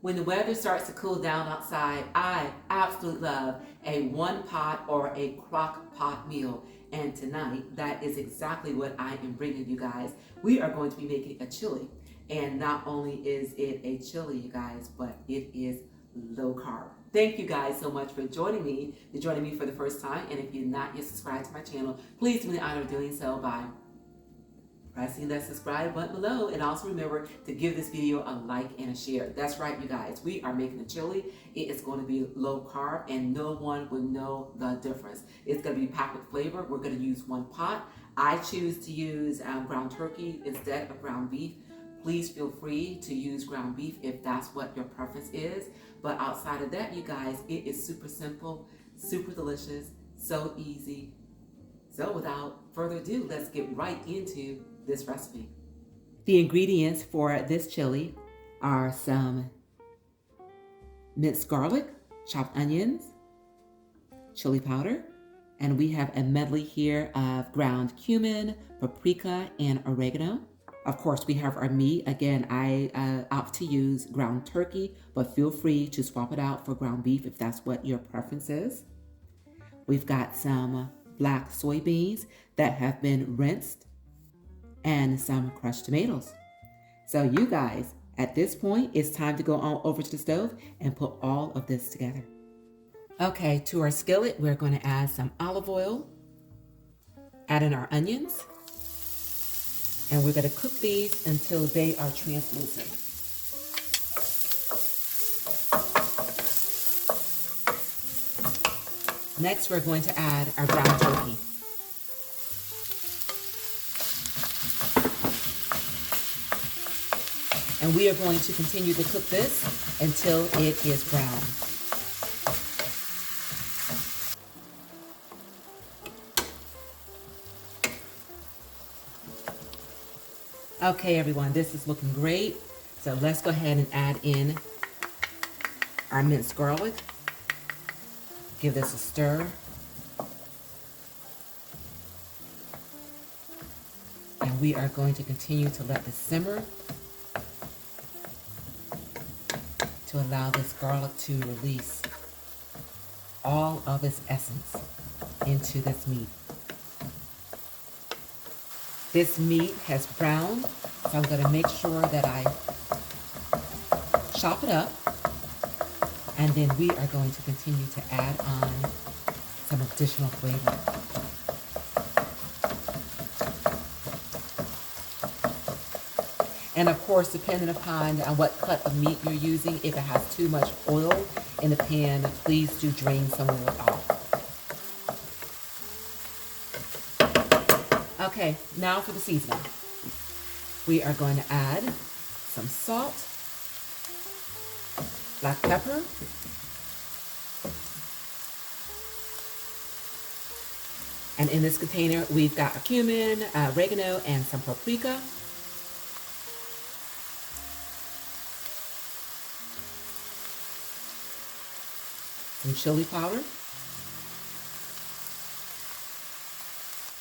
When the weather starts to cool down outside, I absolutely love a one pot or a crock pot meal. And tonight, that is exactly what I am bringing you guys. We are going to be making a chili. And not only is it a chili, you guys, but it is low carb. Thank you guys so much for joining me for the first time. And if you're not yet subscribed to my channel, please do me the honor of doing so by pressing that subscribe button below, and also remember to give this video a like and a share. That's right, you guys, we are making a chili. It is going to be low carb and no one will know the difference. It's going to be packed with flavor. We're going to use one pot. I choose to use ground turkey instead of ground beef. Please feel free to use ground beef if that's what your preference is. But outside of that, you guys, it is super simple, super delicious, so easy. So without further ado, let's get right into this recipe. The ingredients for this chili are some minced garlic, chopped onions, chili powder, and we have a medley here of ground cumin, paprika, and oregano. Of course, we have our meat. Again, I opt to use ground turkey, but feel free to swap it out for ground beef if that's what your preference is. We've got some black soybeans that have been rinsed and some crushed tomatoes. So you guys, at this point, it's time to go on over to the stove and put all of this together. Okay, to our skillet, we're going to add some olive oil, add in our onions, and we're going to cook these until they are translucent. Next, we're going to add our ground turkey. And we are going to continue to cook this until it is brown. Okay, everyone, this is looking great. So let's go ahead and add in our minced garlic. Give this a stir. And we are going to continue to let this simmer to allow this garlic to release all of its essence into this meat. This meat has browned, so I'm going to make sure that I chop it up, and then we are going to continue to add on some additional flavor. And of course, depending upon what cut of meat you're using, if it has too much oil in the pan, please do drain some of it off. Okay, now for the seasoning. We are going to add some salt, black pepper, and in this container, we've got a cumin, oregano, and some paprika. Some chili powder.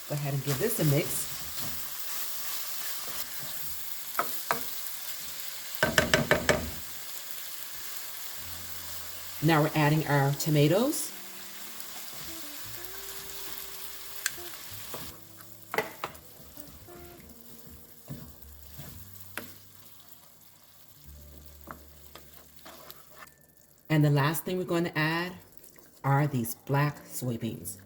Go ahead and give this a mix. Now we're adding our tomatoes. And the last thing we're going to add are these black soybeans.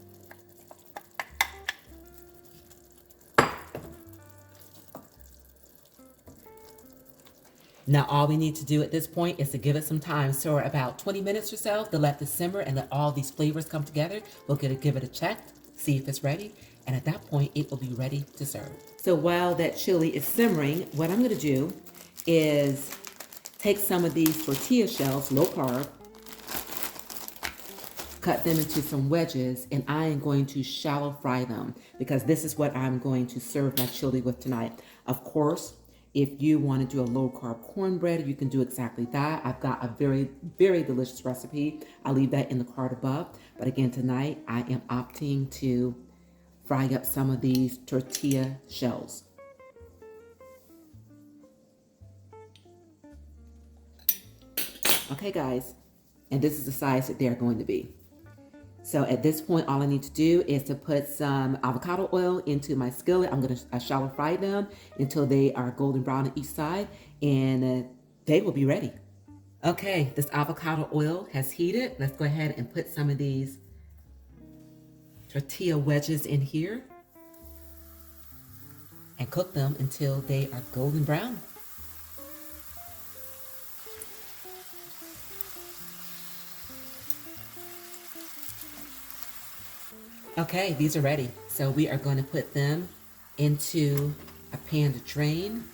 Now all we need to do at this point is to give it some time. So about 20 minutes or so to let this simmer and let all these flavors come together. We'll give it a check, see if it's ready. And at that point, it will be ready to serve. So while that chili is simmering, what I'm going to do is take some of these tortilla shells, low carb, cut them into some wedges, and I am going to shallow fry them because this is what I'm going to serve my chili with tonight. Of course, if you want to do a low carb cornbread, you can do exactly that. I've got a very, very delicious recipe. I'll leave that in the card above. But again, tonight I am opting to fry up some of these tortilla shells. Okay, guys, and this is the size that they're going to be. So at this point, all I need to do is to put some avocado oil into my skillet. I'm going to shallow fry them until they are golden brown on each side, and they will be ready. Okay, this avocado oil has heated. Let's go ahead and put some of these tortilla wedges in here and cook them until they are golden brown. Okay, these are ready. So we are going to put them into a pan to drain.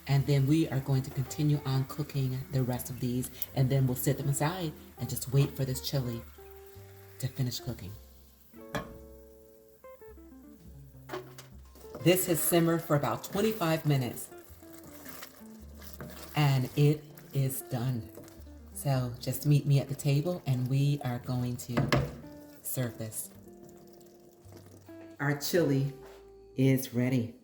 And then we are going to continue on cooking the rest of these, and then we'll set them aside and just wait for this chili to finish cooking. This has simmered for about 25 minutes and it is done. So just meet me at the table and we are going to serve this. Our chili is ready.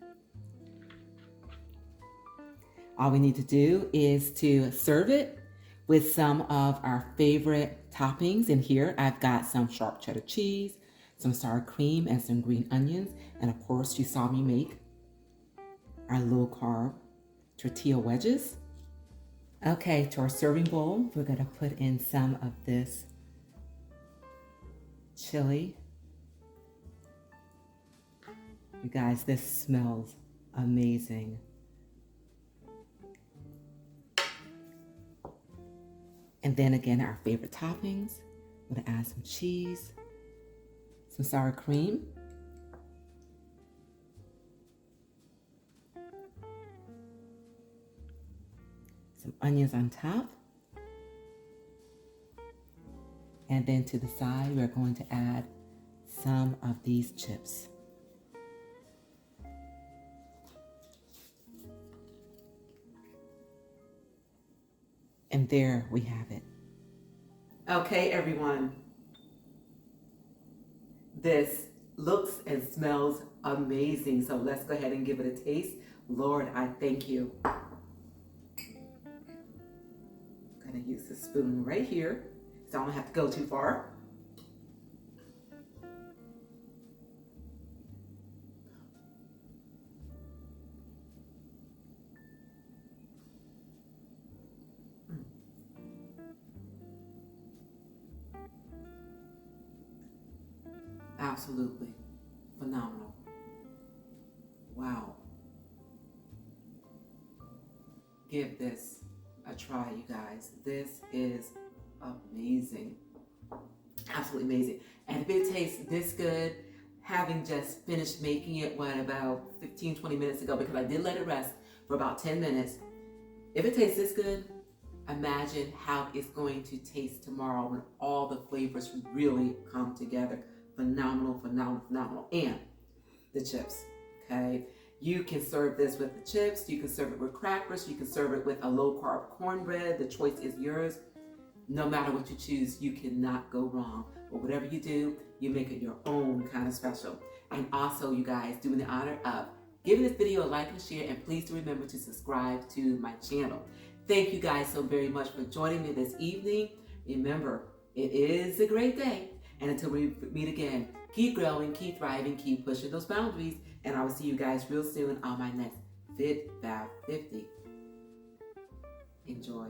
All we need to do is to serve it with some of our favorite toppings. In here, I've got some sharp cheddar cheese, some sour cream, and some green onions. And of course, you saw me make our low carb tortilla wedges. Okay, to our serving bowl, we're gonna put in some of this chili. You guys, this smells amazing. And then again, our favorite toppings. I'm gonna add some cheese, some sour cream, some onions on top. And then to the side, we're going to add some of these chips. And there we have it. Okay, everyone. This looks and smells amazing. So let's go ahead and give it a taste. Lord, I thank you. I'm gonna use the spoon right here, so I don't have to go too far. Absolutely phenomenal. Wow. Give this a try, you guys. This is amazing. Absolutely amazing. And if it tastes this good, having just finished making it, about 15, 20 minutes ago, because I did let it rest for about 10 minutes. If it tastes this good, imagine how it's going to taste tomorrow when all the flavors really come together. Phenomenal, phenomenal, phenomenal. And the chips, okay? You can serve this with the chips, you can serve it with crackers, you can serve it with a low-carb cornbread. The choice is yours. No matter what you choose, you cannot go wrong. But whatever you do, you make it your own kind of special. And also, you guys, do me the honor of giving this video a like and share, and please do remember to subscribe to my channel. Thank you guys so very much for joining me this evening. Remember, it is a great day. And until we meet again, keep growing, keep thriving, keep pushing those boundaries. And I will see you guys real soon on my next Fit Fab 50. Enjoy.